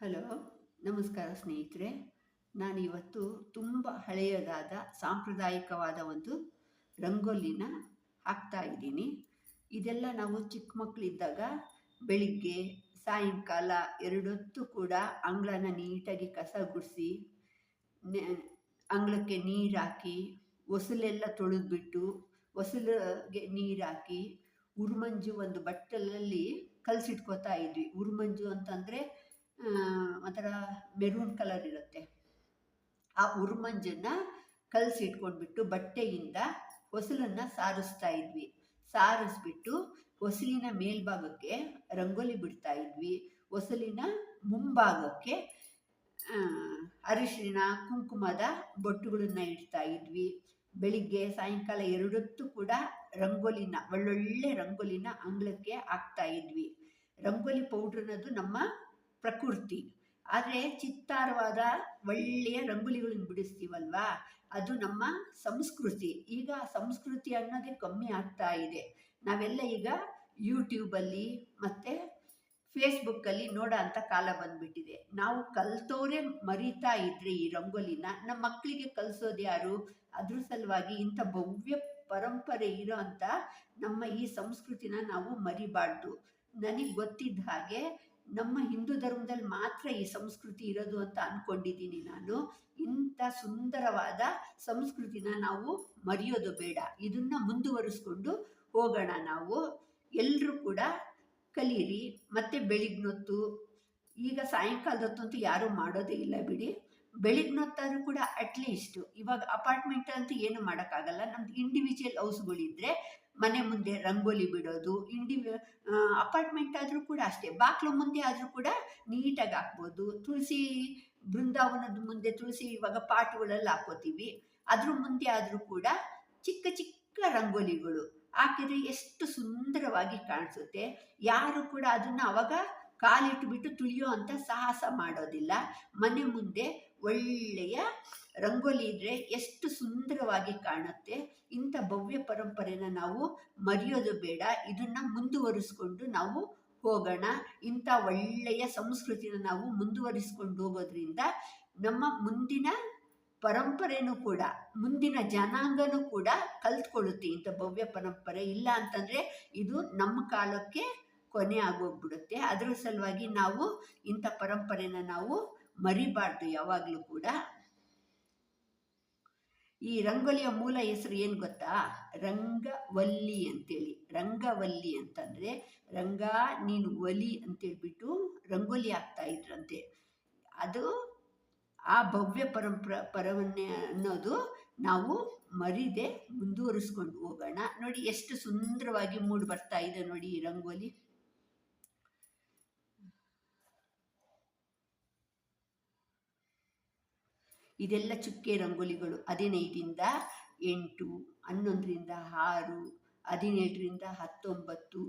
Hello, ನಮಸ್ಕಾರ ಸ್ನೇಹಿತರೆ. ನಾನಿವತ್ತು ತುಂಬ ಹಳೆಯದಾದ ಸಾಂಪ್ರದಾಯಿಕವಾದ ಒಂದು ರಂಗೋಲಿನ ಹಾಕ್ತಾ ಇದ್ದೀನಿ. ಇದೆಲ್ಲ ನಾವು ಚಿಕ್ಕ ಮಕ್ಕಳಿದ್ದಾಗ ಬೆಳಿಗ್ಗೆ ಸಾಯಂಕಾಲ ಎರಡೊತ್ತು ಕೂಡ ಅಂಗಳನ ನೀಟಾಗಿ ಕಸ ಗುಡಿಸಿ ಅಂಗಳಕ್ಕೆ ನೀರು ಹಾಕಿ ಹೊಸಲೆಲ್ಲ ತೊಳೆದ್ಬಿಟ್ಟು ಹೊಸಲಿಗೆ ನೀರು ಹಾಕಿ ಉರುಮಂಜು ಒಂದು ಬಟ್ಟಲಲ್ಲಿ ಕಲಸಿಟ್ಕೋತಾ ಇದ್ವಿ. ಉರುಮಂಜು ಅಂತಂದರೆ ಒಂಥರ ಮೆರೂನ್ ಕಲರ್ ಇರುತ್ತೆ. ಆ ಉರುಮಂಜನ್ನು ಕಲಸಿಟ್ಕೊಂಡ್ಬಿಟ್ಟು ಬಟ್ಟೆಯಿಂದ ಹೊಸಲನ್ನು ಸಾರಿಸ್ತಾ ಇದ್ವಿ. ಸಾರಿಸ್ಬಿಟ್ಟು ಹೊಸಲಿನ ಮೇಲ್ಭಾಗಕ್ಕೆ ರಂಗೋಲಿ ಬಿಡ್ತಾ ಇದ್ವಿ. ಹೊಸಲಿನ ಮುಂಭಾಗಕ್ಕೆ ಅರಿಶಿಣ ಕುಂಕುಮದ ಬೊಟ್ಟುಗಳನ್ನ ಇಡ್ತಾ ಇದ್ವಿ. ಬೆಳಿಗ್ಗೆ ಸಾಯಂಕಾಲ ಎರಡೊತ್ತು ಕೂಡ ರಂಗೋಲಿನ ಒಳ್ಳೊಳ್ಳೆ ರಂಗೋಲಿನ ಅಂಗಳಕ್ಕೆ ಹಾಕ್ತಾ ಇದ್ವಿ. ರಂಗೋಲಿ ಪೌಡ್ರ್ ಅನ್ನೋದು ನಮ್ಮ ಪ್ರಕೃತಿ. ಆದರೆ ಚಿತ್ತಾರವಾದ ಒಳ್ಳೆಯ ರಂಗೋಲಿಗಳನ್ನು ಬಿಡಿಸ್ತೀವಲ್ವಾ, ಅದು ನಮ್ಮ ಸಂಸ್ಕೃತಿ. ಈಗ ಸಂಸ್ಕೃತಿ ಅನ್ನೋದೇ ಕಮ್ಮಿ ಆಗ್ತಾ ಇದೆ. ನಾವೆಲ್ಲ ಈಗ ಯೂಟ್ಯೂಬಲ್ಲಿ ಮತ್ತು ಫೇಸ್ಬುಕ್ಕಲ್ಲಿ ನೋಡೋ ಅಂಥ ಕಾಲ ಬಂದುಬಿಟ್ಟಿದೆ. ನಾವು ಕಲ್ತೋರೆ ಮರಿತಾ ಇದ್ರೆ ಈ ರಂಗೋಲಿನ ನಮ್ಮ ಮಕ್ಕಳಿಗೆ ಕಲಿಸೋದು ಯಾರು? ಅದ್ರ ಸಲುವಾಗಿ ಇಂಥ ಭವ್ಯ ಪರಂಪರೆ ಇರೋ ಅಂಥ ನಮ್ಮ ಈ ಸಂಸ್ಕೃತಿನ ನಾವು ಮರಿಬಾರ್ದು. ನನಗೆ ಗೊತ್ತಿದ್ದ ಹಾಗೆ ನಮ್ಮ ಹಿಂದೂ ಧರ್ಮದಲ್ಲಿ ಮಾತ್ರ ಈ ಸಂಸ್ಕೃತಿ ಇರೋದು ಅಂತ ಅಂದ್ಕೊಂಡಿದ್ದೀನಿ ನಾನು. ಇಂಥ ಸುಂದರವಾದ ಸಂಸ್ಕೃತಿನ ನಾವು ಮರೆಯೋದು ಬೇಡ. ಇದನ್ನು ಮುಂದುವರಿಸ್ಕೊಂಡು ಹೋಗೋಣ. ನಾವು ಎಲ್ಲರೂ ಕೂಡ ಕಲೀರಿ. ಮತ್ತು ಬೆಳಿಗ್ನೊತ್ತು, ಈಗ ಸಾಯಂಕಾಲದೊತ್ತಂತೂ ಯಾರೂ ಮಾಡೋದೇ ಇಲ್ಲ ಬಿಡಿ. ಬೆಳಿಗ್ನೊತ್ತಾದರೂ ಕೂಡ ಅಟ್ಲೀಸ್ಟು, ಇವಾಗ ಅಪಾರ್ಟ್ಮೆಂಟ್ ಅಂತೂ ಏನು ಮಾಡೋಕ್ಕಾಗಲ್ಲ. ನಮ್ದು ಇಂಡಿವಿಜುವಲ್ ಹೌಸ್ಗಳಿದ್ರೆ ಮನೆ ಮುಂದೆ ರಂಗೋಲಿ ಬಿಡೋದು. ಅಪಾರ್ಟ್ಮೆಂಟ್ ಆದರೂ ಕೂಡ ಅಷ್ಟೇ, ಬಾಗಿಲು ಮುಂದೆ ಆದರೂ ಕೂಡ ನೀಟಾಗಿ ಹಾಕ್ಬೋದು. ತುಳಸಿ ಬೃಂದಾವನದ ಮುಂದೆ ತುಳಸಿ ಇವಾಗ ಪಾಟ್ಗಳಲ್ಲಿ ಹಾಕೋತೀವಿ, ಅದ್ರ ಮುಂದೆ ಆದರೂ ಕೂಡ ಚಿಕ್ಕ ಚಿಕ್ಕ ರಂಗೋಲಿಗಳು ಹಾಕಿದರೆ ಎಷ್ಟು ಸುಂದರವಾಗಿ ಕಾಣಿಸುತ್ತೆ. ಯಾರು ಕೂಡ ಅದನ್ನು ಅವಾಗ ಕಾಲಿಟ್ಟುಬಿಟ್ಟು ತುಳಿಯೋ ಅಂತ ಸಾಹಸ ಮಾಡೋದಿಲ್ಲ. ಮನೆ ಮುಂದೆ ಒಳ್ಳೆಯ ರಂಗೋಲಿ ಇದ್ದರೆ ಎಷ್ಟು ಸುಂದರವಾಗಿ ಕಾಣುತ್ತೆ. ಇಂಥ ಭವ್ಯ ಪರಂಪರೆನ ನಾವು ಮರೆಯೋದು ಬೇಡ. ಇದನ್ನು ಮುಂದುವರಿಸ್ಕೊಂಡು ನಾವು ಹೋಗೋಣ. ಇಂಥ ಒಳ್ಳೆಯ ಸಂಸ್ಕೃತಿನ ನಾವು ಮುಂದುವರಿಸ್ಕೊಂಡು ಹೋಗೋದ್ರಿಂದ ನಮ್ಮ ಮುಂದಿನ ಪರಂಪರೆನೂ ಕೂಡ, ಮುಂದಿನ ಜನಾಂಗನೂ ಕೂಡ ಕಲ್ತ್ಕೊಳ್ಳುತ್ತೆ ಇಂಥ ಭವ್ಯ ಪರಂಪರೆ. ಇಲ್ಲ ಅಂತಂದರೆ ಇದು ನಮ್ಮ ಕಾಲಕ್ಕೆ ಕೊನೆ ಆಗೋಗ್ಬಿಡುತ್ತೆ. ಅದರ ಸಲುವಾಗಿ ನಾವು ಇಂಥ ಪರಂಪರೆನ ನಾವು ಮರಿಬಾರ್ದು ಯಾವಾಗಲೂ ಕೂಡ. ಈ ರಂಗೋಲಿಯ ಮೂಲ ಹೆಸರು ಏನು ಗೊತ್ತಾ? ರಂಗವಲ್ಲಿ ಅಂತೇಳಿ. ರಂಗವಲ್ಲಿ ಅಂತಂದರೆ ರಂಗ ನೀನು ಒಲಿ ಅಂತೇಳ್ಬಿಟ್ಟು ರಂಗೋಲಿ ಹಾಕ್ತಾ ಇದ್ರಂತೆ. ಅದು ಆ ಭವ್ಯ ಪರವನ್ನೇ ಅನ್ನೋದು ನಾವು ಮರಿದೆ ಮುಂದುವರಿಸ್ಕೊಂಡು ಹೋಗೋಣ. ನೋಡಿ ಎಷ್ಟು ಸುಂದರವಾಗಿ ಮೂಡಿ ಬರ್ತಾ ಇದೆ ನೋಡಿ ಈ ರಂಗೋಲಿ. ಇದೆಲ್ಲ ಚುಕ್ಕೆ ರಂಗೋಲಿಗಳು. 15ರಿಂದ 8, 11ರಿಂದ 6, 17ರಿಂದ 19,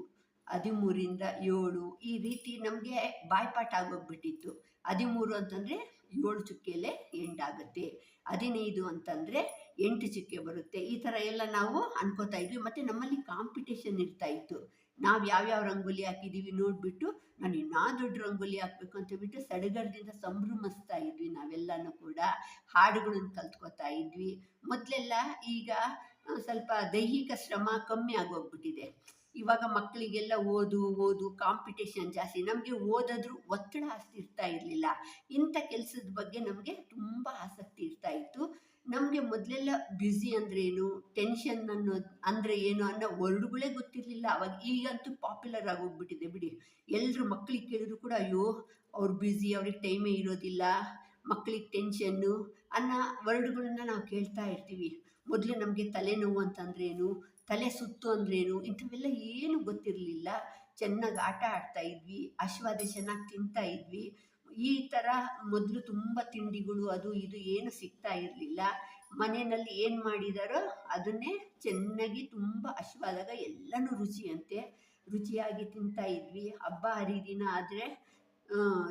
13ರಿಂದ 7 ಈ ರೀತಿ ನಮಗೆ ಬಾಯ್ಪಾಠ ಆಗೋಗ್ಬಿಟ್ಟಿತ್ತು. 13 ಅಂತಂದರೆ 7 ಚುಕ್ಕೆಯಲ್ಲೇ ಎಂಡಾಗುತ್ತೆ. 15 ಅಂತಂದರೆ 8 ಚುಕ್ಕೆ ಬರುತ್ತೆ. ಈ ಥರ ಎಲ್ಲ ನಾವು ಅನ್ಕೋತಾ ಇದ್ವಿ. ಮತ್ತು ನಮ್ಮಲ್ಲಿ ಕಾಂಪಿಟೇಷನ್ ಇರ್ತಾಯಿತ್ತು. ನಾವು ಯಾವ್ಯಾವ ರಂಗೋಲಿ ಹಾಕಿದ್ದೀವಿ ನೋಡಿಬಿಟ್ಟು ನಾನು ಇನ್ನೂ ದೊಡ್ಡ ರಂಗೋಲಿ ಹಾಕಬೇಕು ಅಂತೇಳ್ಬಿಟ್ಟು ಸಡಗರದಿಂದ ಸಂಭ್ರಮಿಸ್ತಾ ಇದ್ವಿ. ನಾವೆಲ್ಲನೂ ಕೂಡ ಹಾಡುಗಳನ್ನು ಕಲ್ತ್ಕೋತಾ ಇದ್ವಿ ಮೊದಲೆಲ್ಲ. ಈಗ ಸ್ವಲ್ಪ ದೈಹಿಕ ಶ್ರಮ ಕಮ್ಮಿ ಆಗೋಗ್ಬಿಟ್ಟಿದೆ. ಇವಾಗ ಮಕ್ಕಳಿಗೆಲ್ಲ ಓದು ಕಾಂಪಿಟೇಷನ್ ಜಾಸ್ತಿ. ನಮಗೆ ಓದೋದ್ರ ಒತ್ತಡ ಅಷ್ಟು ಇರ್ತಾ ಇರಲಿಲ್ಲ. ಇಂಥ ಕೆಲಸದ ಬಗ್ಗೆ ನಮಗೆ ತುಂಬ ಆಸಕ್ತಿ ಇರ್ತಾ ಇತ್ತು. ನಮಗೆ ಮೊದಲೆಲ್ಲ ಬ್ಯುಸಿ ಅಂದ್ರೇನು, ಟೆನ್ಷನ್ ಅಂದರೆ ಏನು ಅನ್ನೋ ವರ್ಡ್ಗಳೇ ಗೊತ್ತಿರಲಿಲ್ಲ ಅವಾಗ. ಈಗಂತೂ ಪಾಪ್ಯುಲರ್ ಆಗೋಗ್ಬಿಟ್ಟಿದೆ ಬಿಡಿ. ಎಲ್ಲರೂ ಮಕ್ಕಳಿಗೆ ಕೇಳಿದ್ರು ಕೂಡ ಅಯ್ಯೋ ಅವ್ರು ಬ್ಯುಸಿ, ಅವ್ರಿಗೆ ಟೈಮೇ ಇರೋದಿಲ್ಲ, ಮಕ್ಕಳಿಗೆ ಟೆನ್ಷನ್ನು ಅನ್ನೋ ವರ್ಡ್ಗಳನ್ನ ನಾವು ಕೇಳ್ತಾ ಇರ್ತೀವಿ. ಮೊದಲು ನಮಗೆ ತಲೆನೋವು ಅಂತಂದ್ರೇನು, ತಲೆ ಸುತ್ತು ಅಂದ್ರೇನು, ಇಂಥವೆಲ್ಲ ಏನು ಗೊತ್ತಿರಲಿಲ್ಲ. ಚೆನ್ನಾಗಿ ಆಟ ಆಡ್ತಾ ಇದ್ವಿ, ಆಶೀರ್ವಾದ ಚೆನ್ನಾಗಿ ತಿಂತಾ ಇದ್ವಿ. ಈ ಥರ ಮೊದಲು ತುಂಬ ತಿಂಡಿಗಳು ಅದು ಇದು ಏನು ಸಿಗ್ತಾ ಇರಲಿಲ್ಲ. ಮನೆಯಲ್ಲಿ ಏನು ಮಾಡಿದಾರೋ ಅದನ್ನೇ ಚೆನ್ನಾಗಿ ತುಂಬ ಹಸಿವಾದಾಗ ಎಲ್ಲನೂ ರುಚಿಯಾಗಿ ತಿಂತಾ ಇದ್ವಿ. ಹಬ್ಬ ಹರಿದಿನ ಆದರೆ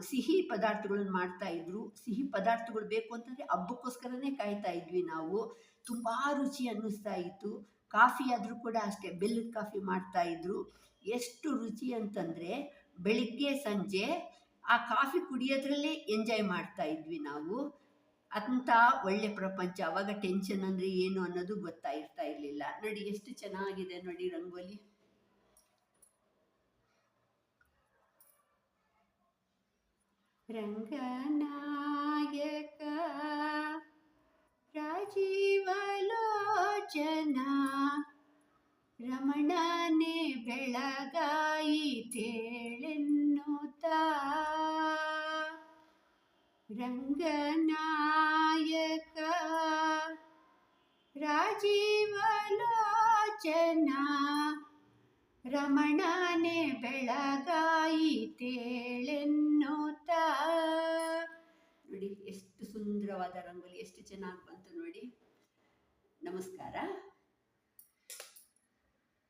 ಸಿಹಿ ಪದಾರ್ಥಗಳನ್ನ ಮಾಡ್ತಾಯಿದ್ರು. ಸಿಹಿ ಪದಾರ್ಥಗಳು ಬೇಕು ಅಂತಂದರೆ ಹಬ್ಬಕ್ಕೋಸ್ಕರನೇ ಕಾಯ್ತಾ ಇದ್ವಿ ನಾವು. ತುಂಬ ರುಚಿ ಅನ್ನಿಸ್ತಾ ಇತ್ತು. ಕಾಫಿ ಆದರೂ ಕೂಡ ಅಷ್ಟೇ, ಬೆಲ್ಲದ ಕಾಫಿ ಮಾಡ್ತಾಯಿದ್ರು. ಎಷ್ಟು ರುಚಿ ಅಂತಂದರೆ ಬೆಳಿಗ್ಗೆ ಸಂಜೆ ಆ ಕಾಫಿ ಕುಡಿಯೋದ್ರಲ್ಲೇ ಎಂಜಾಯ್ ಮಾಡ್ತಾ ಇದ್ವಿ ನಾವು. ಅಂಥ ಒಳ್ಳೆ ಪ್ರಪಂಚ. ಅವಾಗ ಟೆನ್ಷನ್ ಅಂದರೆ ಏನು ಅನ್ನೋದು ಗೊತ್ತಾಗ್ತಾ ಇರಲಿಲ್ಲ. ನೋಡಿ ಎಷ್ಟು ಚೆನ್ನಾಗಿದೆ ನೋಡಿ ರಂಗೋಲಿ. ರಂಗನಾಯಕ ರಾಜೀವಲೋಚನ ರಮಣನೆ ಬೆಳಗಾಯಿತೇಳೆನ್ನುತ್ತ ರಂಗನಾಯಕ ರಾಜೀವಲೋಚನ ರಮಣನೆ ಬೆಳಗಾಯಿತೇಳೆನ್ನುತ್ತ. ನೋಡಿ ಎಷ್ಟು ಸುಂದರವಾದ ರಂಗೋಲಿ, ಎಷ್ಟು ಚೆನ್ನಾಗಿ ಬಂತು ನೋಡಿ. ನಮಸ್ಕಾರ.